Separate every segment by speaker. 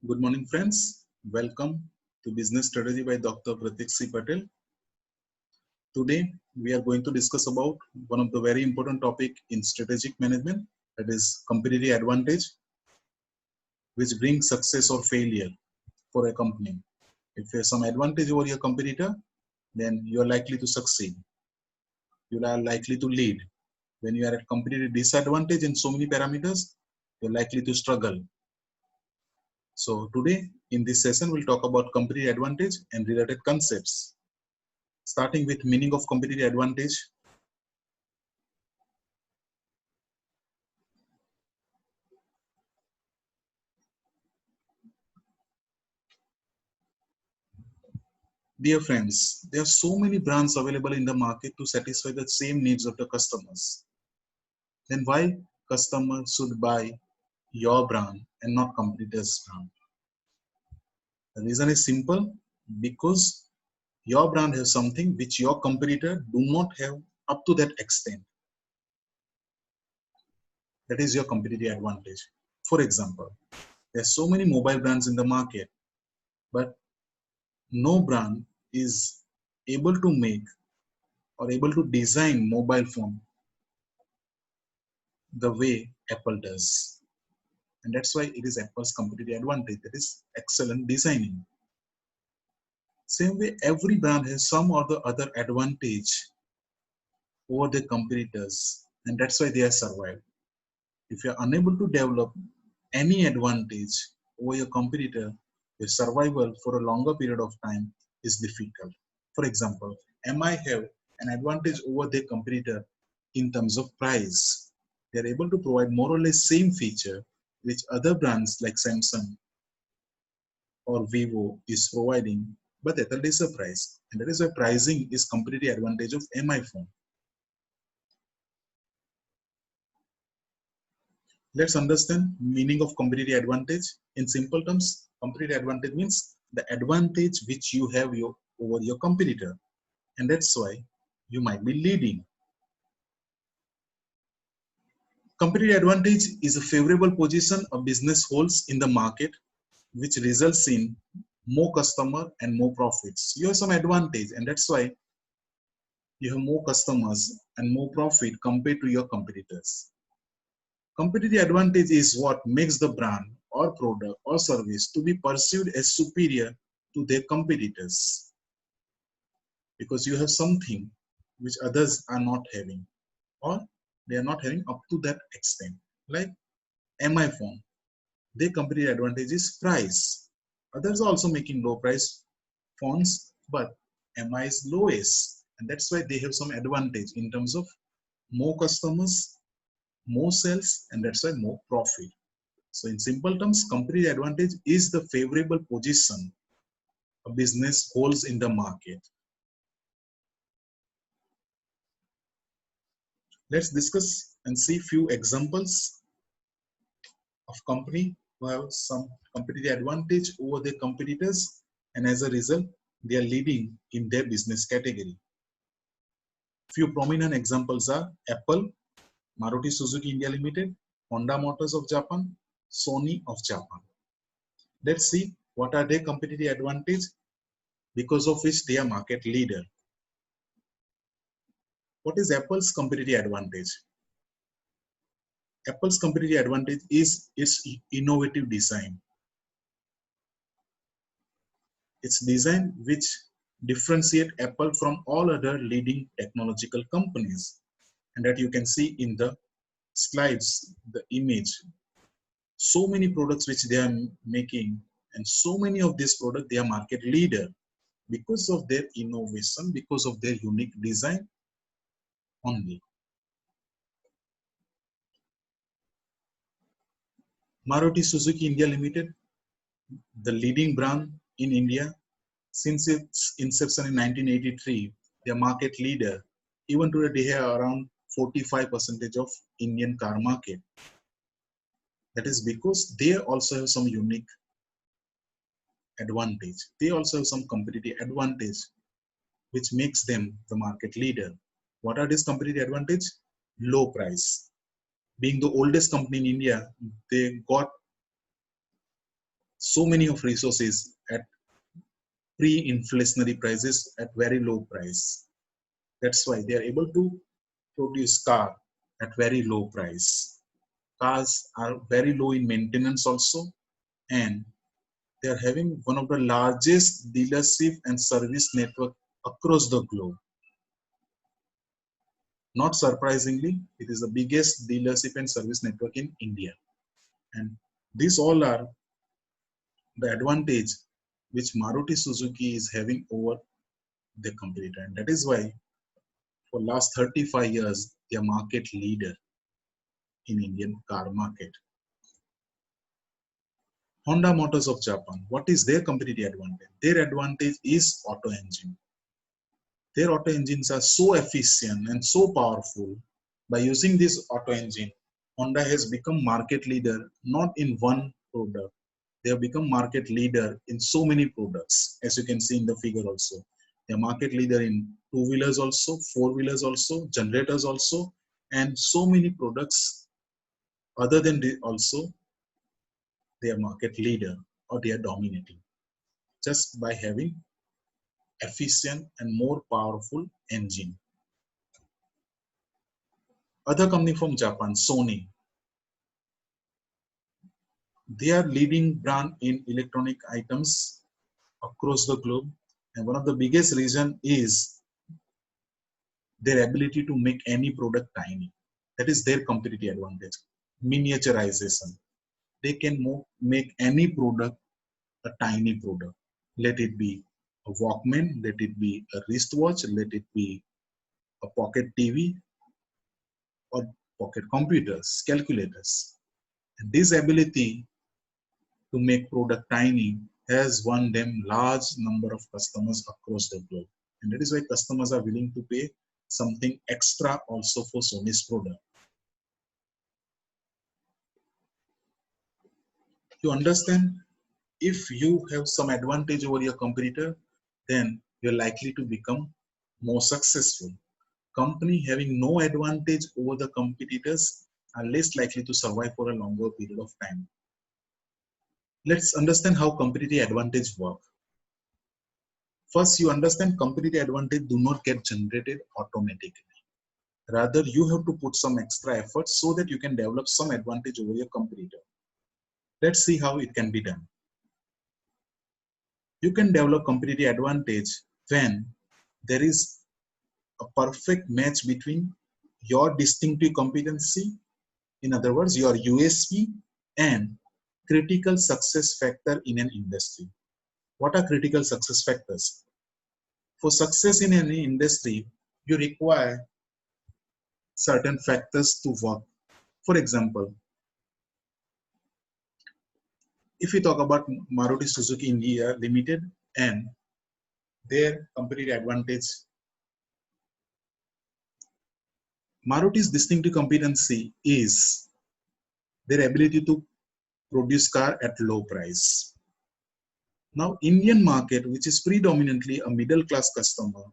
Speaker 1: Good morning, friends. Welcome to Business Strategy by Dr. Pratik C. Patel. Today, we are going to discuss about one of the very important topic in strategic management, that is competitive advantage, which brings success or failure for a company. If you have some advantage over your competitor, then you are likely to succeed. You are likely to lead. When you are at competitive disadvantage in so many parameters, you're likely to struggle. So today, in this session, we'll talk about competitive advantage and related concepts. Starting with meaning of competitive advantage. Dear friends, there are so many brands available in the market to satisfy the same needs of the customers. Then why customers should buy your brand and not competitor's brand? The reason is simple, because your brand has something which your competitor do not have up to that extent. That is your competitive advantage. For example, there are so many mobile brands in the market, but no brand is able to make or able to design mobile phone the way Apple does. And that's why it is Apple's competitive advantage, that is excellent designing. Same way, every brand has some or the other advantage over their competitors, and that's why they are survived. If you are unable to develop any advantage over your competitor, your survival for a longer period of time is difficult. For example, MI have an advantage over their competitor in terms of price. They are able to provide more or less same feature which other brands like Samsung or Vivo is providing, but at a lesser price. And that is why pricing is competitive advantage of MI phone. Let's understand meaning of competitive advantage. In simple terms, competitive advantage means the advantage which you have over your competitor. And that's why you might be leading. Competitive advantage is a favorable position a business holds in the market, which results in more customer and more profits. You have some advantage, and that's why you have more customers and more profit compared to your competitors. Competitive advantage is what makes the brand or product or service to be perceived as superior to their competitors, because you have something which others are not having, or they are not having up to that extent. Like MI phone, their competitive advantage is price. Others are also making low price phones, but MI is lowest, and that's why they have some advantage in terms of more customers, more sales, and that's why more profit. So in simple terms, competitive advantage is the favorable position a business holds in the market. Let's discuss and see few examples of company who have some competitive advantage over their competitors, and as a result, they are leading in their business category. Few prominent examples are Apple, Maruti Suzuki India Limited, Honda Motors of Japan, Sony of Japan. Let's see what are their competitive advantage because of which they are market leader. What is Apple's competitive advantage? Apple's competitive advantage is its innovative design. Its design which differentiate Apple from all other leading technological companies, and that you can see in the slides, the image. So many products which they are making, and so many of these products they are market leader because of their innovation, because of their unique design only. Maruti Suzuki India Limited, the leading brand in India since its inception in 1983, they are market leader. Even today, they have around 45% of Indian car market. That is because they also have some unique advantage. They also have some competitive advantage, which makes them the market leader. What are these competitive advantage? Low price. Being the oldest company in India, they got so many of resources at pre-inflationary prices at very low price. That's why they are able to produce car at very low price. Cars are very low in maintenance also, and they are having one of the largest dealership and service network across the globe. Not surprisingly, it is the biggest dealership and service network in India. And these all are the advantage which Maruti Suzuki is having over the competitor. And that is why for last 35 years, they are market leader in Indian car market. Honda Motors of Japan, what is their competitive advantage? Their advantage is auto engine. Their auto engines are so efficient and so powerful. By using this auto engine, Honda has become market leader not in one product. They have become market leader in so many products, as you can see in the figure also. They are market leader in two-wheelers also, four-wheelers also, generators also, and so many products other than the also they are market leader or they are dominating just by having efficient and more powerful engine. Other company from Japan, Sony, they are leading brand in electronic items across the globe, and one of the biggest reason is their ability to make any product tiny. That is their competitive advantage. Miniaturization. They can make any product a tiny product. Let it be a Walkman, let it be a wristwatch, let it be a pocket TV or pocket computers, calculators. And this ability to make product tiny has won them large number of customers across the globe. And that is why customers are willing to pay something extra also for Sony's product. You understand, if you have some advantage over your competitor, then you're likely to become more successful. Company having no advantage over the competitors are less likely to survive for a longer period of time. Let's understand how competitive advantage work. First, you understand competitive advantage do not get generated automatically. Rather, you have to put some extra effort so that you can develop some advantage over your competitor. Let's see how it can be done. You can develop competitive advantage when there is a perfect match between your distinctive competency, in other words, your USP, and critical success factor in an industry. What are critical success factors? For success in any industry, you require certain factors to work. For example, if we talk about Maruti Suzuki India Limited and their competitive advantage, Maruti's distinctive competency is their ability to produce car at low price. Now, Indian market, which is predominantly a middle class customer,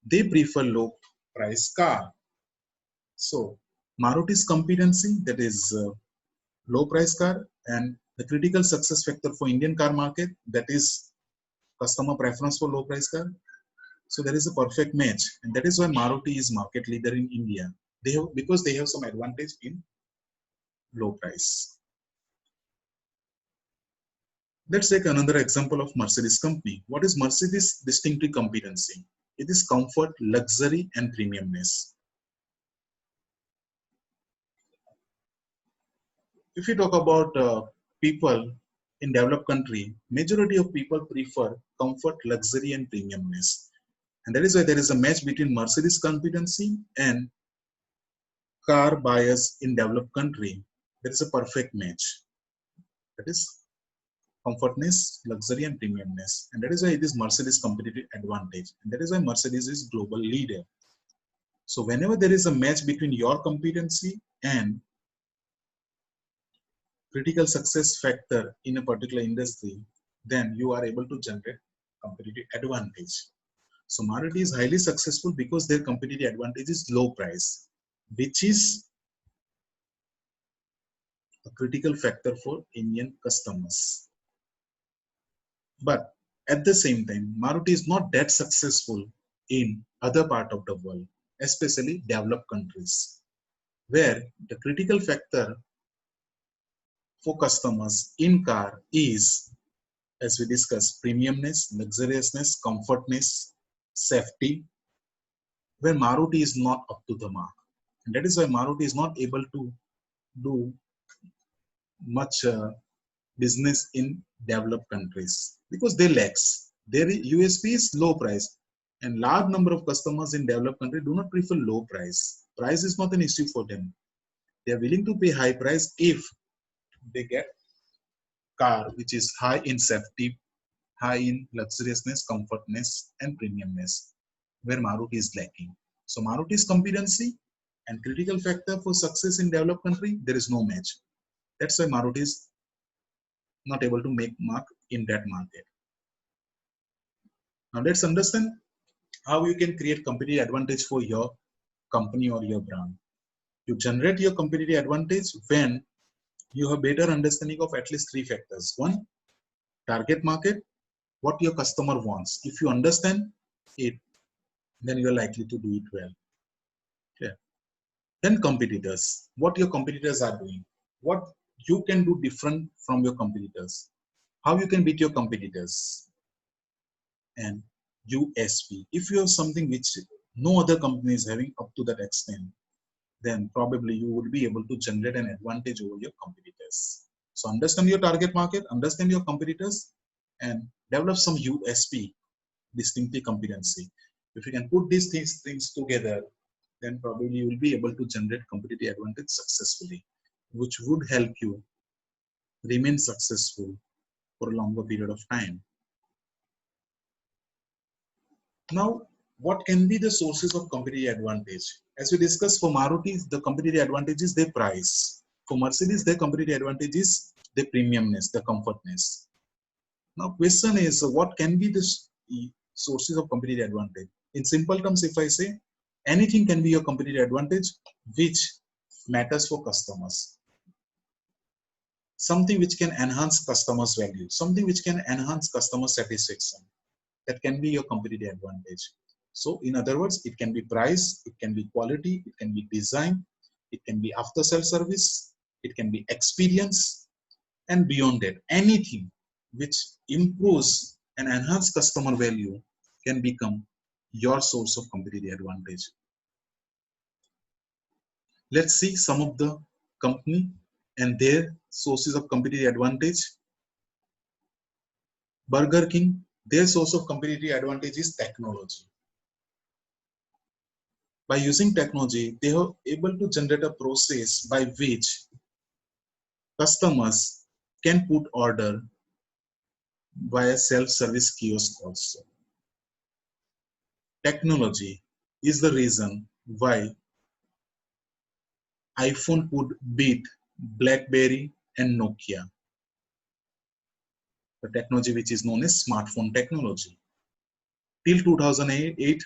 Speaker 1: they prefer low price car. So, Maruti's competency, that is low price car, and the critical success factor for Indian car market, that is customer preference for low price car. So there is a perfect match, and that is why Maruti is market leader in India. They have, because they have some advantage in low price. Let's take another example of Mercedes company. What is Mercedes distinctive competency? It is comfort, luxury, and premiumness. If we talk about people in developed country, majority of people prefer comfort, luxury, and premiumness. And that is why there is a match between Mercedes competency and car buyers in developed country. There is a perfect match. That is comfortness, luxury, and premiumness. And that is why it is Mercedes competitive advantage. And that is why Mercedes is global leader. So whenever there is a match between your competency and critical success factor in a particular industry, then you are able to generate competitive advantage. So Maruti is highly successful because their competitive advantage is low price, which is a critical factor for Indian customers. But at the same time, Maruti is not that successful in other part of the world, especially developed countries, where the critical factor for customers in car is, as we discussed, premiumness, luxuriousness, comfortness, safety, where Maruti is not up to the mark. And that is why Maruti is not able to do much business in developed countries because they lacks. Their USP is low price, and large number of customers in developed country do not prefer low price. Price is not an issue for them. They are willing to pay high price if they get car which is high in safety, high in luxuriousness, comfortness, and premiumness, where Maruti is lacking. So Maruti's competency and critical factor for success in developed country, there is no match. That's why Maruti is not able to make mark in that market. Now let's understand how you can create competitive advantage for your company or your brand. You generate your competitive advantage when you have better understanding of at least three factors. One, target market, what your customer wants. If you understand it, then you are likely to do it well. Okay. Then competitors, what your competitors are doing, what you can do different from your competitors, how you can beat your competitors. And USP, if you have something which no other company is having up to that extent, then probably you would be able to generate an advantage over your competitors. So understand your target market, understand your competitors, and develop some USP, distinctive competency. If you can put these things together, then probably you will be able to generate competitive advantage successfully, which would help you remain successful for a longer period of time. Now, what can be the sources of competitive advantage? As we discussed, for Maruti, the competitive advantage is their price. For Mercedes, their competitive advantage is the premiumness, the comfortness. Now, question is, what can be the sources of competitive advantage? In simple terms, if I say, anything can be your competitive advantage, which matters for customers. Something which can enhance customers' value, something which can enhance customer satisfaction. That can be your competitive advantage. So in other words, it can be price, it can be quality, it can be design, it can be after sale service, it can be experience, and beyond that, anything which improves and enhance customer value can become your source of competitive advantage. Let's see some of the company and their sources of competitive advantage. Burger King, their source of competitive advantage is technology. By using technology, they are able to generate a process by which customers can put order via self-service kiosk also. Technology is the reason why iPhone could beat BlackBerry and Nokia. The technology which is known as smartphone technology. Till 2008,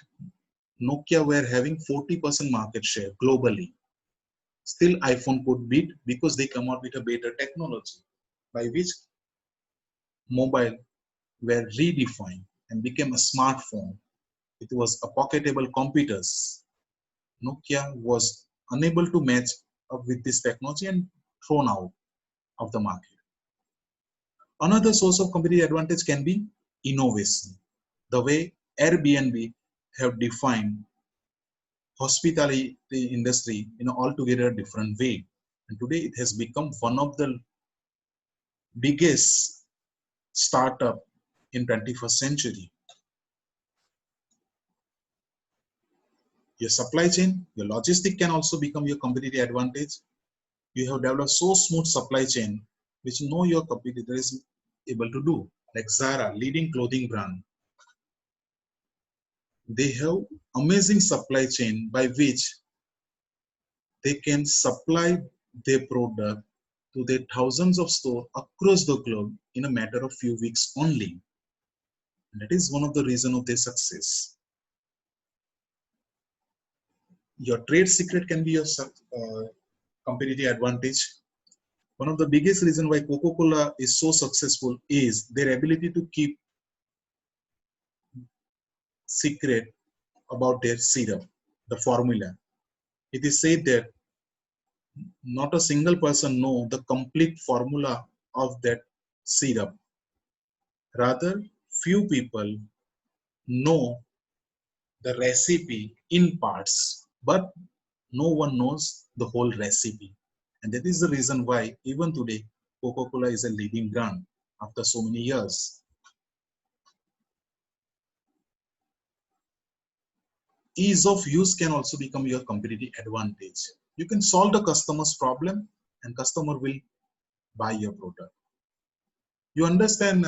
Speaker 1: Nokia were having 40% market share globally. Still iPhone could beat because they come out with a better technology by which mobile were redefined and became a smartphone. It was a pocketable computers. Nokia was unable to match up with this technology and thrown out of the market. Another source of competitive advantage can be innovation. The way Airbnb have defined hospitality industry in an altogether different way. And today it has become one of the biggest startup in 21st century. Your supply chain, your logistic can also become your competitive advantage. You have developed so smooth supply chain, which no your competitor is able to do. Like Zara, leading clothing brand. They have amazing supply chain by which they can supply their product to their thousands of stores across the globe in a matter of few weeks only. And that is one of the reasons of their success. Your trade secret can be your competitive advantage. One of the biggest reasons why Coca-Cola is so successful is their ability to keep secret about their syrup, the formula. It is said that not a single person know the complete formula of that syrup. Rather, few people know the recipe in parts, but no one knows the whole recipe. And that is the reason why even today, Coca-Cola is a leading brand after so many years. Ease of use can also become your competitive advantage. You can solve the customer's problem and customer will buy your product. You understand,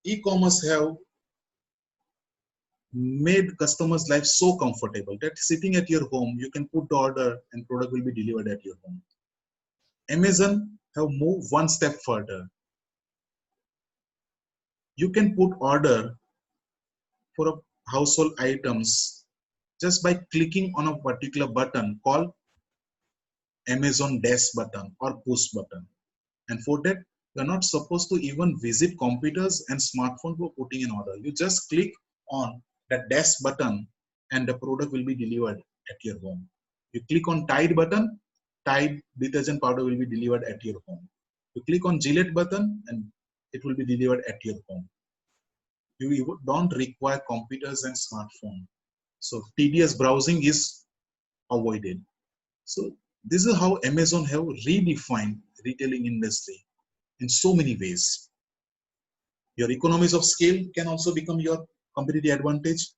Speaker 1: e-commerce have made customers' life so comfortable that sitting at your home, you can put the order and product will be delivered at your home. Amazon have moved one step further. You can put order for a household items just by clicking on a particular button called Amazon dash button or push button. And for that, you're not supposed to even visit computers and smartphone for putting an order. You just click on that dash button and the product will be delivered at your home. You click on Tide button, Tide detergent powder will be delivered at your home. You click on Gillette button and it will be delivered at your home. You don't require computers and smartphone. So tedious browsing is avoided. So this is how Amazon have redefined retailing industry in so many ways. Your economies of scale can also become your competitive advantage.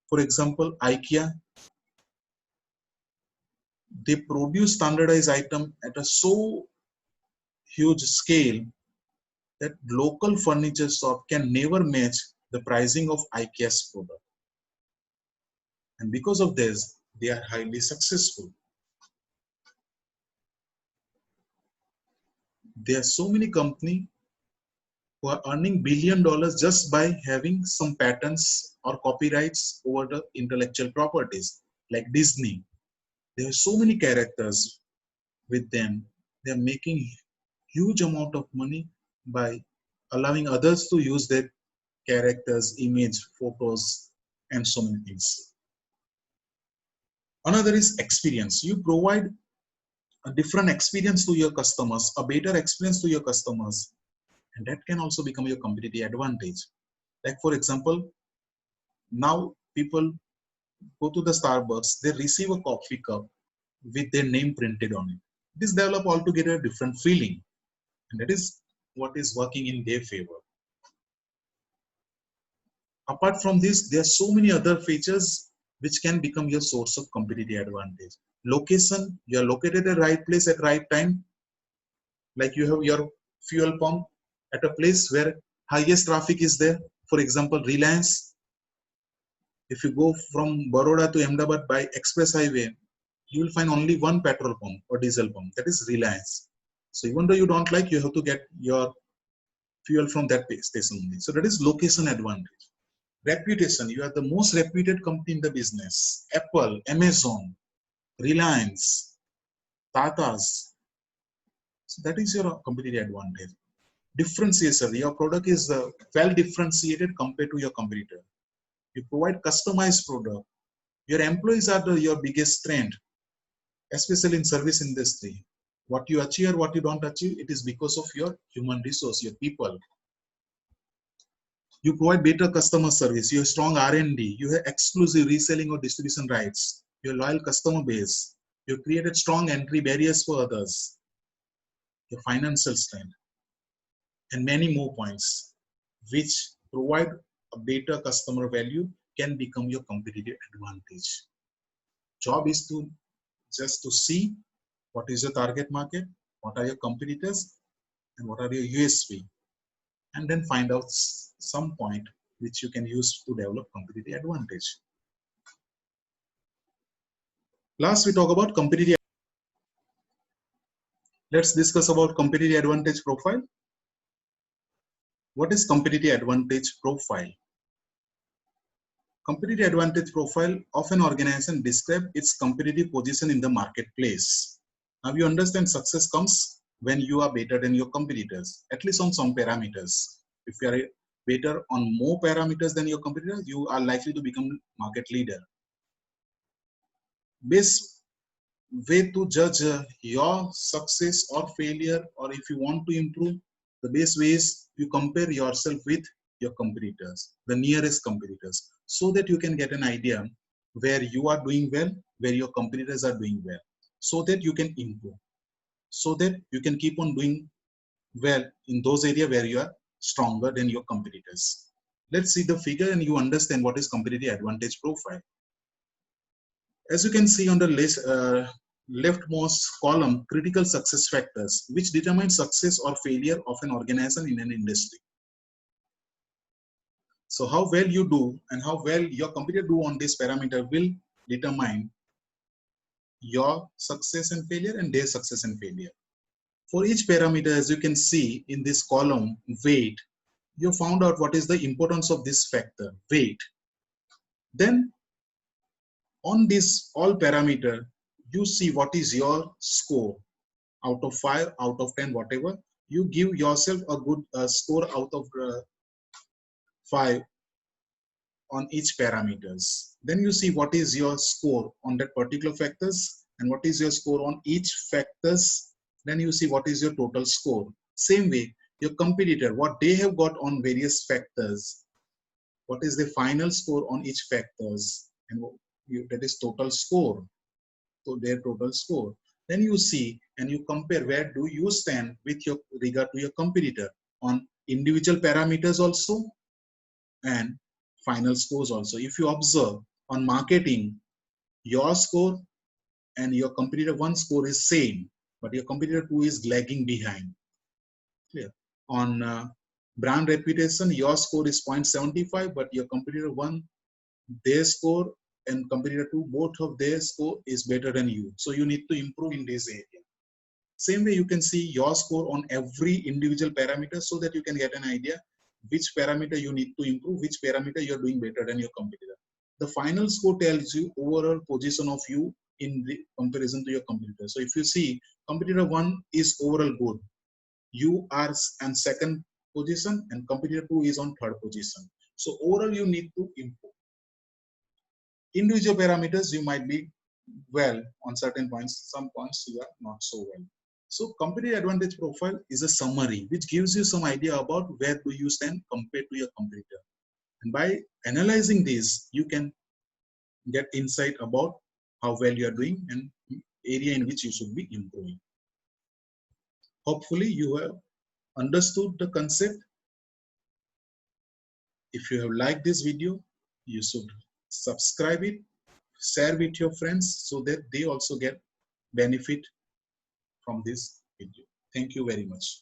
Speaker 1: For example, IKEA, they produce standardized item at a so huge scale that local furniture shop can never match the pricing of IKEA's product. And because of this, they are highly successful. There are so many companies who are earning $1 billion just by having some patents or copyrights over the intellectual properties, like Disney. There are so many characters with them. They are making huge amount of money by allowing others to use their characters, image, photos, and so many things. Another is experience. You provide a different experience to your customers, a better experience to your customers, and that can also become your competitive advantage. Like for example, now people go to the Starbucks, they receive a coffee cup with their name printed on it. This develop altogether a different feeling, and that is what is working in their favor. Apart from this, there are so many other features which can become your source of competitive advantage. Location, you are located at the right place at right time. Like you have your fuel pump at a place where highest traffic is there. For example, Reliance. If you go from Baroda to Ahmedabad by express highway, you will find only one petrol pump or diesel pump, that is Reliance. So even though you don't like, you have to get your fuel from that station only. So that is location advantage. Reputation, you are the most reputed company in the business. Apple, Amazon, Reliance, Tata's. So that is your competitive advantage. Differentiation, your product is well differentiated compared to your competitor. You provide customized product. Your employees are your biggest strength, especially in service industry. What you achieve or what you don't achieve, it is because of your human resource, your people. You provide better customer service. You have strong R&D. You have exclusive reselling or distribution rights. Your loyal customer base. You created strong entry barriers for others. Your financial strength, and many more points, which provide a better customer value, can become your competitive advantage. Job is to just to see what is your target market, what are your competitors, and what are your USP, and then find out some point which you can use to develop competitive advantage. Last, we talk about competitive. Let's discuss about competitive advantage profile. What is competitive advantage profile? Competitive advantage profile of an organization describes its competitive position in the marketplace. Now you understand success comes when you are better than your competitors, at least on some parameters. If you are better on more parameters than your competitors, you are likely to become market leader. Best way to judge your success or failure, or if you want to improve, the best way is you compare yourself with your competitors, the nearest competitors, so that you can get an idea where you are doing well, where your competitors are doing well, so that you can improve, so that you can keep on doing well in those areas where you are stronger than your competitors. Let's see the figure and you understand what is competitive advantage profile. As you can see on the leftmost column, critical success factors, which determine success or failure of an organization in an industry. So how well you do and how well your competitor do on this parameter will determine your success and failure and their success and failure. For each parameter, as you can see in this column, weight, you found out what is the importance of this factor, weight. Then on this all parameter, you see what is your score out of 5, out of 10, whatever. You give yourself a good score out of 5 on each parameters. Then you see what is your score on that particular factors and what is your score on each factors. Then you see what is your total score. Same way, your competitor, what they have got on various factors, what is the final score on each factors, and that is total score. So their total score. Then you see and you compare where do you stand with your regard to your competitor on individual parameters also and final scores also. If you observe on marketing, your score and your competitor one score is same, but your competitor two is lagging behind. Clear? On brand reputation, your score is 0.75, but your competitor one, their score and competitor two, both of their score is better than you. So you need to improve in this area. Same way you can see your score on every individual parameter so that you can get an idea which parameter you need to improve, which parameter you're doing better than your competitor. The final score tells you overall position of you in the comparison to your competitor. So if you see competitor one is overall good, you are on second position and competitor two is on third position. So overall you need to improve. Individual parameters you might be well on certain points, some points you are not so well. So competitive advantage profile is a summary which gives you some idea about where do you stand compared to your competitor. And by analyzing this, you can get insight about how well you are doing and area in which you should be improving. Hopefully you have understood the concept. If you have liked this video, you should subscribe it, share with your friends so that they also get benefit from this video. Thank you very much.